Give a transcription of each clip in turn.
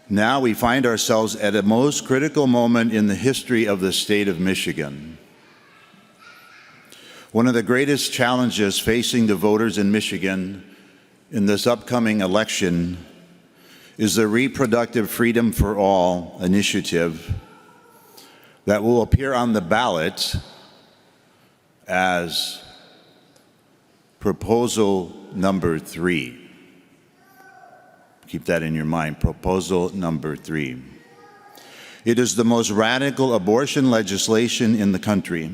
Now we find ourselves at a most critical moment in the history of the state of Michigan. One of the greatest challenges facing the voters in Michigan in this upcoming election is the Reproductive Freedom for All initiative that will appear on the ballot as proposal number 3. Keep that in your mind, proposal number 3. It is the most radical abortion legislation in the country.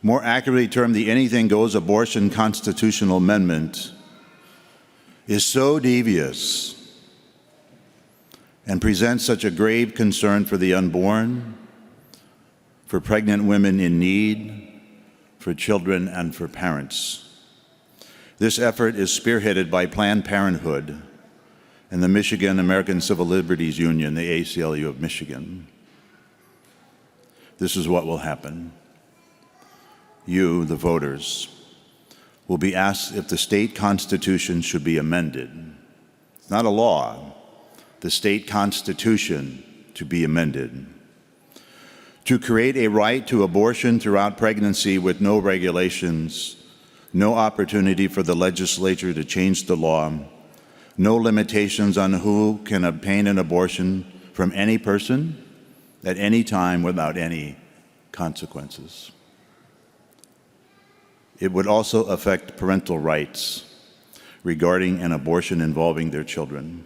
More accurately termed, the Anything Goes Abortion Constitutional Amendment is so devious and presents such a grave concern for the unborn, for pregnant women in need, for children, and for parents. This effort is spearheaded by Planned Parenthood and the Michigan American Civil Liberties Union, the ACLU of Michigan. This is what will happen. You, the voters, will be asked if the state constitution should be amended. It's not a law, the state constitution to be amended, to create a right to abortion throughout pregnancy with no regulations, no opportunity for the legislature to change the law, no limitations on who can obtain an abortion from any person at any time without any consequences. It would also affect parental rights regarding an abortion involving their children.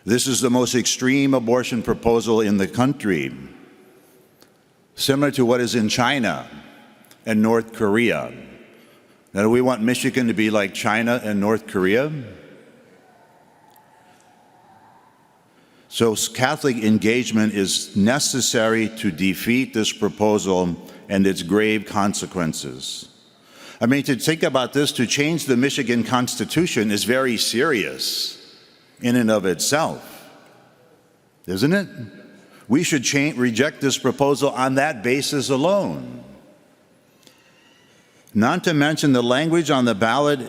This is the most extreme abortion proposal in the country, similar to what is in China and North Korea. Now, do we want Michigan to be like China and North Korea? So Catholic engagement is necessary to defeat this proposal and its grave consequences. I mean, to think about this, to change the Michigan Constitution is very serious in and of itself, isn't it? We should reject this proposal on that basis alone. Not to mention the language on the ballot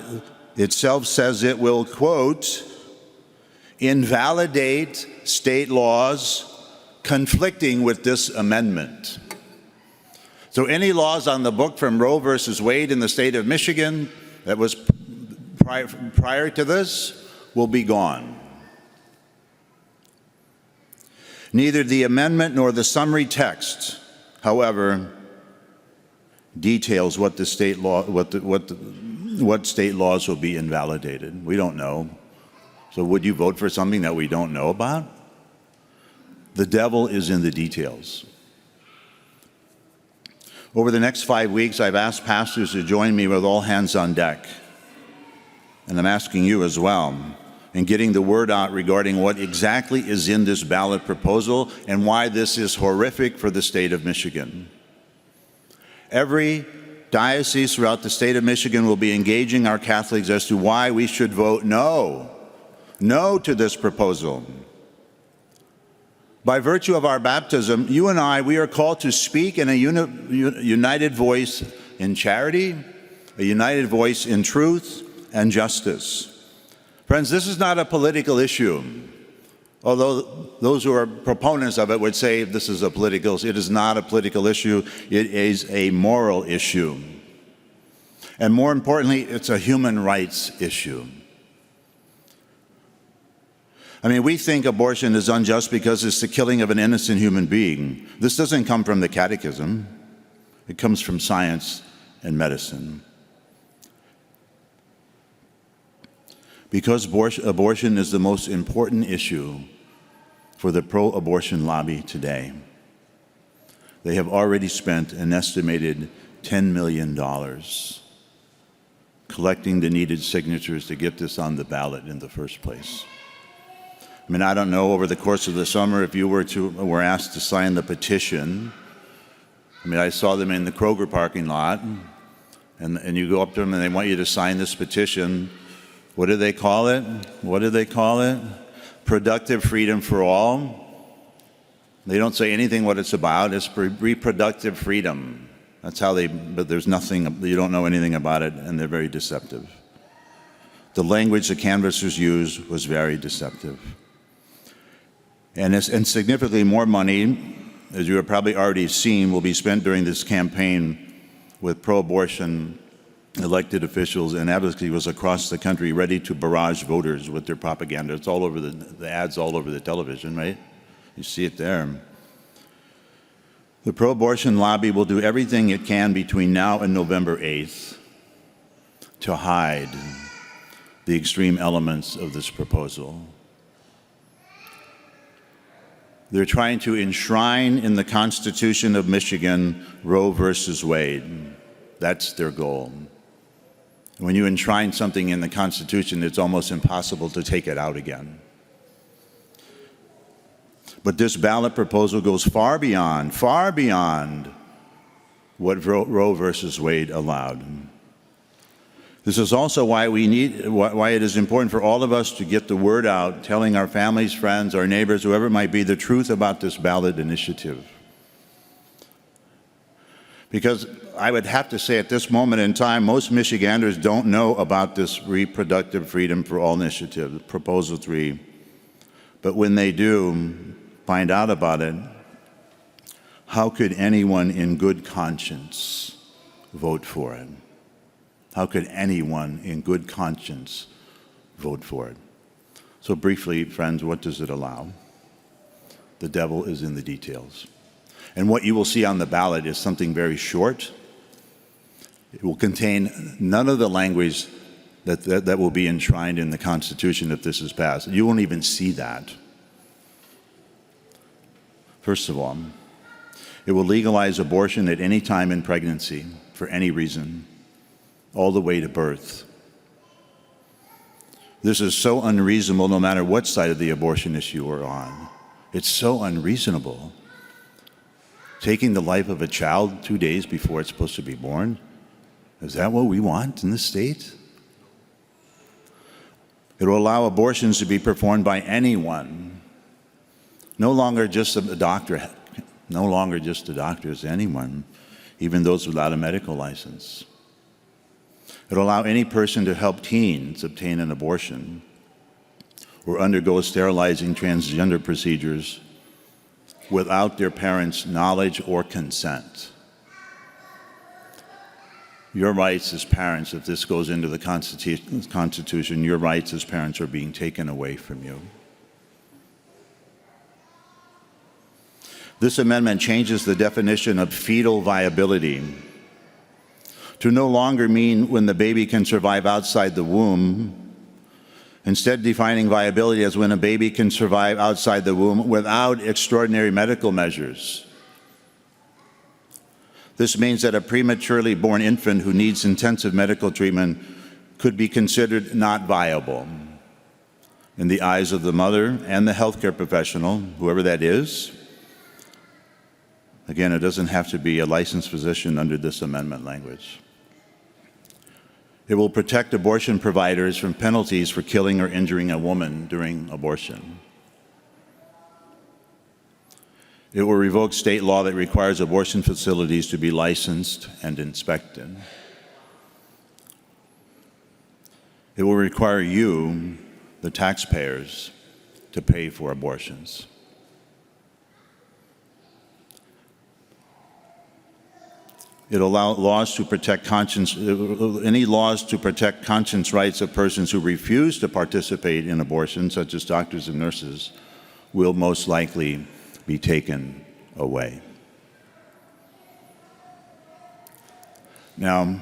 itself says it will, quote, invalidate state laws conflicting with this amendment. So any laws on the book from Roe versus Wade in the state of Michigan that was prior to this will be gone. Neither the amendment nor the summary text, however, details what the state law, what state laws will be invalidated. We don't know. So would you vote for something that we don't know about? The devil is in the details. Over the next 5 weeks, I've asked pastors to join me with all hands on deck. And I'm asking you as well, in getting the word out regarding what exactly is in this ballot proposal and why this is horrific for the state of Michigan. Every diocese throughout the state of Michigan will be engaging our Catholics as to why we should vote no to this proposal. By virtue of our baptism, you and I, we are called to speak in a united voice in charity, a united voice in truth and justice. Friends, this is not a political issue. Although those who are proponents of it would say this is a political, it is not a political issue, it is a moral issue. And more importantly, it's a human rights issue. I mean, we think abortion is unjust because it's the killing of an innocent human being. This doesn't come from the catechism. It comes from science and medicine. Because abortion is the most important issue for the pro-abortion lobby today. They have already spent an estimated $10 million collecting the needed signatures to get this on the ballot in the first place. I mean, I don't know, over the course of the summer, if you were asked to sign the petition. I mean, I saw them in the Kroger parking lot, and you go up to them and they want you to sign this petition. What do they call it? What do they call it? Productive Freedom for All. They don't say anything what it's about. It's reproductive freedom. That's how but there's nothing, you don't know anything about it, and they're very deceptive. The language the canvassers used was very deceptive. And significantly more money, as you have probably already seen, will be spent during this campaign with pro-abortion elected officials and advocacy was across the country ready to barrage voters with their propaganda. It's all over the ads all over the television, right? You see it there. The pro-abortion lobby will do everything it can between now and November 8th to hide the extreme elements of this proposal. They're trying to enshrine in the Constitution of Michigan Roe versus Wade. That's their goal. When you enshrine something in the Constitution, it's almost impossible to take it out again. But this ballot proposal goes far beyond what Roe versus Wade allowed. This is also why it is important for all of us to get the word out, telling our families, friends, our neighbors, whoever it might be, the truth about this ballot initiative. Because I would have to say at this moment in time, most Michiganders don't know about this Reproductive Freedom for All initiative, Proposal 3. But when they do find out about it, how could anyone in good conscience vote for it? How could anyone in good conscience vote for it? So briefly, friends, what does it allow? The devil is in the details. And what you will see on the ballot is something very short. It will contain none of the language that will be enshrined in the Constitution if this is passed. You won't even see that. First of all, it will legalize abortion at any time in pregnancy for any reason, all the way to birth. This is so unreasonable no matter what side of the abortion issue we're on. It's so unreasonable. Taking the life of a child 2 days before it's supposed to be born, is that what we want in this state? It will allow abortions to be performed by anyone, no longer just a doctor, anyone, even those without a medical license. It will allow any person to help teens obtain an abortion or undergo sterilizing transgender procedures without their parents' knowledge or consent. Your rights as parents, if this goes into the Constitution, your rights as parents are being taken away from you. This amendment changes the definition of fetal viability to no longer mean when the baby can survive outside the womb, instead defining viability as when a baby can survive outside the womb without extraordinary medical measures. This means that a prematurely born infant who needs intensive medical treatment could be considered not viable in the eyes of the mother and the healthcare professional, whoever that is. Again, it doesn't have to be a licensed physician under this amendment language. It will protect abortion providers from penalties for killing or injuring a woman during abortion. It will revoke state law that requires abortion facilities to be licensed and inspected. It will require you, the taxpayers, to pay for abortions. It'll allow laws to protect any laws to protect conscience rights of persons who refuse to participate in abortion, such as doctors and nurses, will most likely be taken away. Now,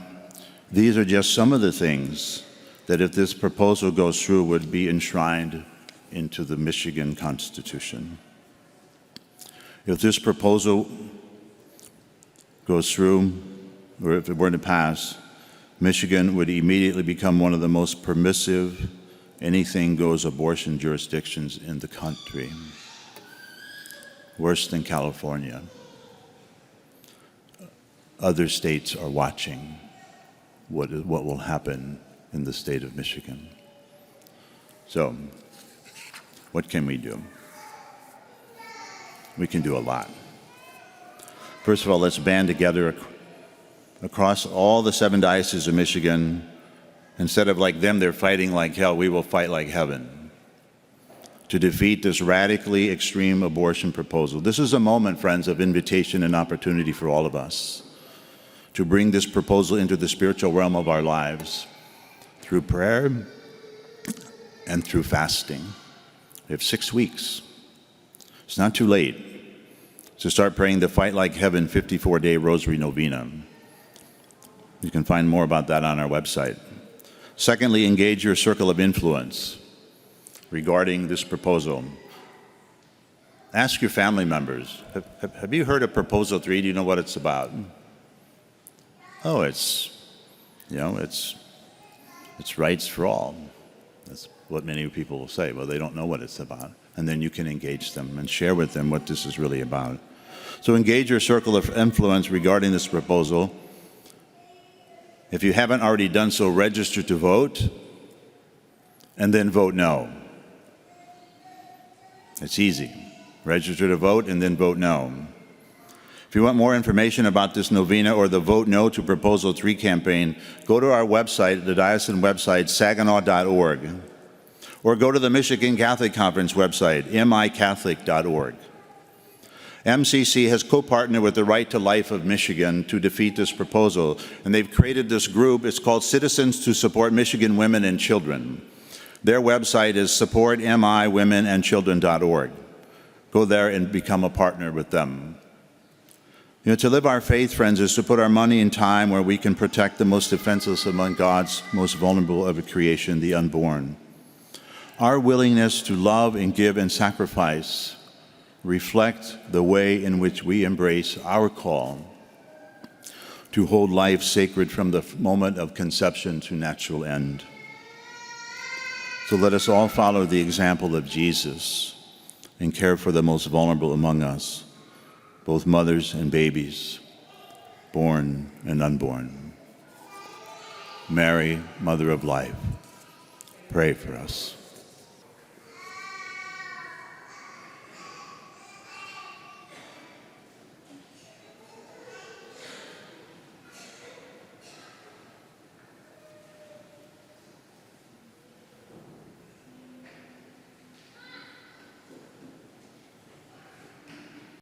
these are just some of the things that, if this proposal goes through, would be enshrined into the Michigan Constitution. If this proposal goes through, or if it were to pass, Michigan would immediately become one of the most permissive anything-goes abortion jurisdictions in the country. Worse than California. Other states are watching what will happen in the state of Michigan. So, what can we do? We can do a lot. First of all, let's band together across all the 7 dioceses of Michigan Instead of like them, they're fighting like hell, we will fight like heaven to defeat this radically extreme abortion proposal. This is a moment, friends, of invitation and opportunity for all of us to bring this proposal into the spiritual realm of our lives through prayer and through fasting. We have 6 weeks. It's not too late to start praying the Fight Like Heaven 54-day Rosary Novena. You can find more about that on our website. Secondly, engage your circle of influence regarding this proposal. Ask your family members, have you heard of Proposal 3? Do you know what it's about? Oh, it's rights for all. That's what many people will say. Well, they don't know what it's about. And then you can engage them and share with them what this is really about. So engage your circle of influence regarding this proposal. If you haven't already done so, register to vote and then vote no. It's easy. Register to vote and then vote no. If you want more information about this novena or the Vote No to Proposal 3 campaign, go to our website, the diocesan website, saginaw.org, or go to the Michigan Catholic Conference website, micatholic.org. MCC has co-partnered with the Right to Life of Michigan to defeat this proposal, and they've created this group. It's called Citizens to Support Michigan Women and Children. Their website is supportmiwomenandchildren.org. Go there and become a partner with them. To live our faith, friends, is to put our money and time where we can protect the most defenseless among God's most vulnerable of creation, the unborn. Our willingness to love and give and sacrifice reflect the way in which we embrace our call to hold life sacred from the moment of conception to natural end. So let us all follow the example of Jesus and care for the most vulnerable among us, both mothers and babies, born and unborn. Mary, Mother of Life, pray for us.